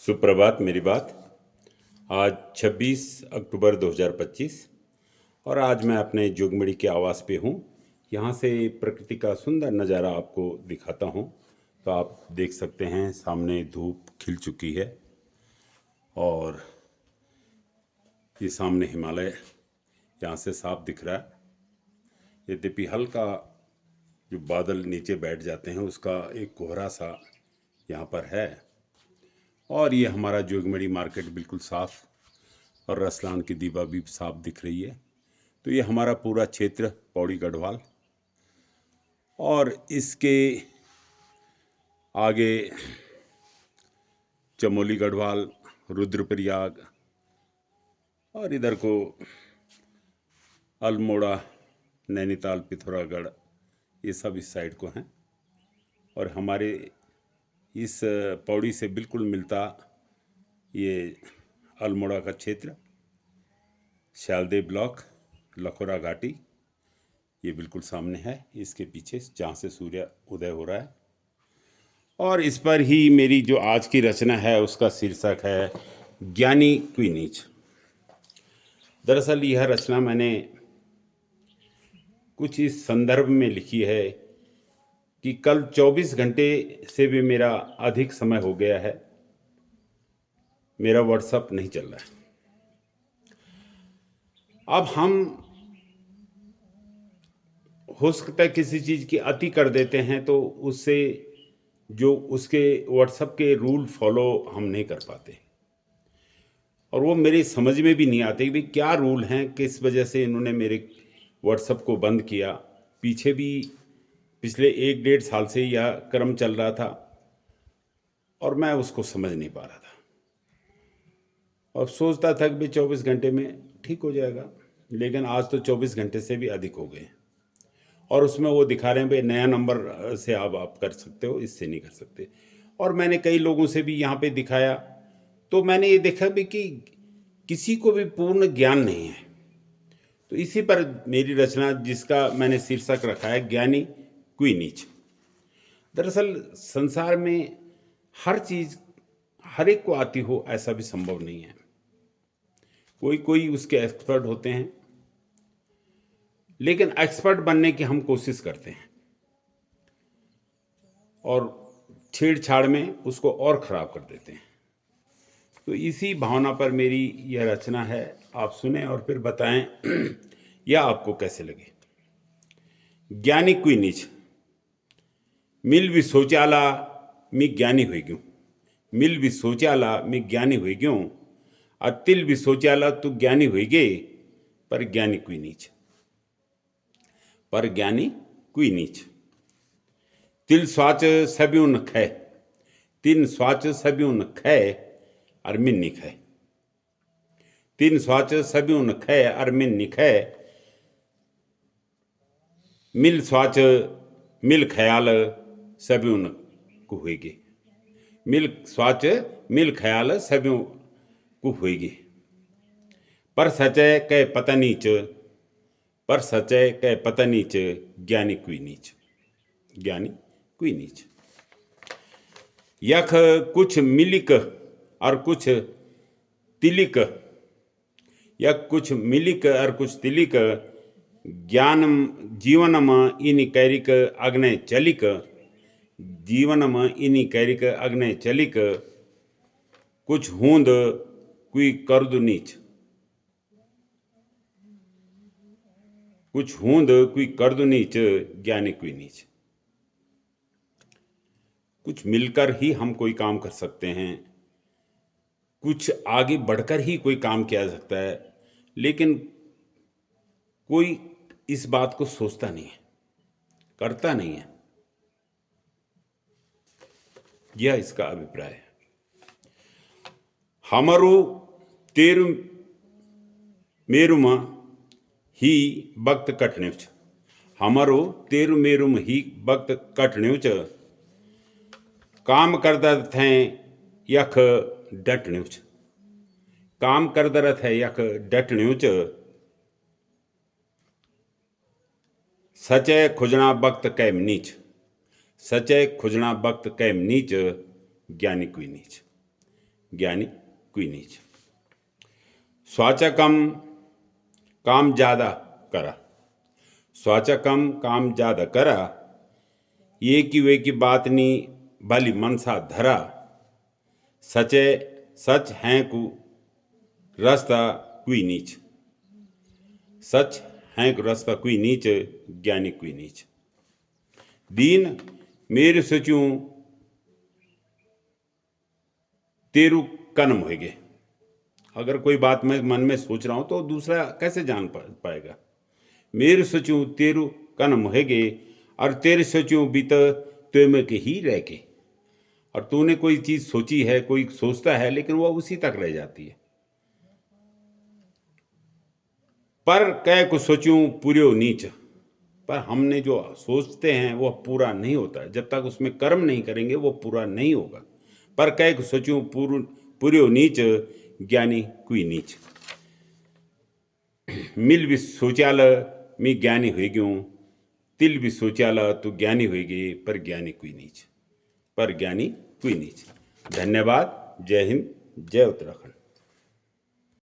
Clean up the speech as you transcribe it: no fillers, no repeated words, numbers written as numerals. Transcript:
सुप्रभात। मेरी बात आज 26 अक्टूबर 2025 और आज मैं अपने जोगमड़ी के आवास पे हूँ। यहाँ से प्रकृति का सुंदर नज़ारा आपको दिखाता हूँ। तो आप देख सकते हैं सामने धूप खिल चुकी है और ये सामने हिमालय यहाँ से साफ दिख रहा है। यद्यपि हल्का जो बादल नीचे बैठ जाते हैं उसका एक कोहरा सा यहाँ पर है। और ये हमारा जोगमड़ी मार्केट बिल्कुल साफ और रसलान की दीवा भी साफ दिख रही है। तो ये हमारा पूरा क्षेत्र पौड़ी गढ़वाल और इसके आगे चमोली गढ़वाल, रुद्रप्रयाग और इधर को अल्मोड़ा, नैनीताल, पिथौरागढ़, ये सब इस साइड को हैं। और हमारे इस पौड़ी से बिल्कुल मिलता ये अल्मोड़ा का क्षेत्र, शालदेव ब्लॉक, लखोरा घाटी, ये बिल्कुल सामने है। इसके पीछे जहाँ से सूर्य उदय हो रहा है। और इस पर ही मेरी जो आज की रचना है उसका शीर्षक है ज्ञानी क्विनीच। दरअसल यह रचना मैंने कुछ इस संदर्भ में लिखी है कि कल 24 घंटे से भी मेरा अधिक समय हो गया है, मेरा व्हाट्सएप नहीं चल रहा है। अब हम हो सकता है किसी चीज़ की अति कर देते हैं तो उससे जो उसके व्हाट्सएप के रूल फॉलो हम नहीं कर पाते और वो मेरी समझ में भी नहीं आते कि भाई क्या रूल हैं, किस वजह से इन्होंने मेरे व्हाट्सएप को बंद किया। पीछे भी पिछले 1-1.5 साल से यह क्रम चल रहा था और मैं उसको समझ नहीं पा रहा था और सोचता था कि भाई 24 घंटे में ठीक हो जाएगा, लेकिन आज तो 24 घंटे से भी अधिक हो गए और उसमें वो दिखा रहे हैं भाई नया नंबर से आप कर सकते हो, इससे नहीं कर सकते। और मैंने कई लोगों से भी यहाँ पे दिखाया तो मैंने ये देखा भी कि किसी को भी पूर्ण ज्ञान नहीं है। तो इसी पर मेरी रचना, जिसका मैंने शीर्षक रखा है ज्ञानी क्विनीच। दरअसल संसार में हर चीज़ हर एक को आती हो ऐसा भी संभव नहीं है। कोई कोई उसके एक्सपर्ट होते हैं, लेकिन एक्सपर्ट बनने की हम कोशिश करते हैं और छेड़छाड़ में उसको और ख़राब कर देते हैं। तो इसी भावना पर मेरी यह रचना है। आप सुने और फिर बताएं यह आपको कैसे लगे। ज्ञानी क्विनीच। मिल भी सोचाला मी ज्ञानी हुई क्यों, मिल भी सोचाला मी ज्ञानी हुई क्यों, और तिल भी सोचाला तू ज्ञानी हुई गे, पर ज्ञानी क्विनीच, पर ज्ञानी क्विनीच। तिल स्वाच सब्यून खे, तीन स्वाच सब्यून खे और मिन्नी खे, तीन स्वाच सब्यून खे और मिन्नी खे, मिल स्वाच मिल ख्याल सब्यून को हुएगी, मिल स्वाच मिल ख्याल सब्यूं को हुएगी। पर सचय कै पता नीच, पर सचय कै पता नीच, ज्ञानी क्विनीच, ज्ञानी क्विनीच। यख कुछ मिलिक और कुछ तिलिक, यख कुछ मिलिक और कुछ तिलिक, ज्ञान जीवनम इनि कैरिक अग्नय चलिक, जीवनम इनि कैरिक अग्नय चलिक, कुछ हूंद कुई करदु नीच, कुछ हूंद कुई करदु नीच, ज्ञानी क्विनीच। कुछ मिलकर ही हम कोई काम कर सकते हैं, कुछ आगे बढ़कर ही कोई काम किया जा सकता है, लेकिन कोई इस बात को सोचता नहीं है, करता नहीं है। यह इसका अभिप्राय है। हमारो तेरु मेरुम ही वक्त कटन्युच, हमारो तेरु मेरुम ही वक्त कटन्युच, काम करता थे यख डटन्युच, काम करता थे यख डटन्युच, सचय खुजना वक्त कैम नीच, सचय खुजना वक्त कैम नीच, ज्ञानी क्विनीच। ज्ञानी कोई नीच। स्वाचा कम काम ज्यादा करा, स्वाचा कम काम ज्यादा करा, ये की वे की बात नी भली मनसा धरा, सचे सच हैं कु रास्ता कोई नीच, सच हैं कु रास्ता कोई नीच, ज्ञानी कोई नीच। दीन मेरे सोचूं तेरू कन्म होगे। अगर कोई बात मैं मन में सोच रहा हूं तो दूसरा कैसे जान पाएगा। मेरे सोचूं तेरू कन्म होगे, और तेरे सोचूं बीत तुय में के ही रह के। और तूने कोई चीज सोची है, कोई सोचता है, लेकिन वह उसी तक रह जाती है। पर कह को सोचूं पूर्यो नीच, पर हमने जो सोचते हैं वह पूरा नहीं होता है। जब तक उसमें कर्म नहीं करेंगे वो पूरा नहीं होगा। पर कह को सोचूं पूर्यो नीच, ज्ञानी कोई नीच। मिल भी सोचाल मैं ज्ञानी हुई गयूं, तिल भी सोचाल तो ज्ञानी होगी, पर ज्ञानी कोई नीच, पर ज्ञानी कोई नीच। धन्यवाद। जय हिंद, जय उत्तराखंड।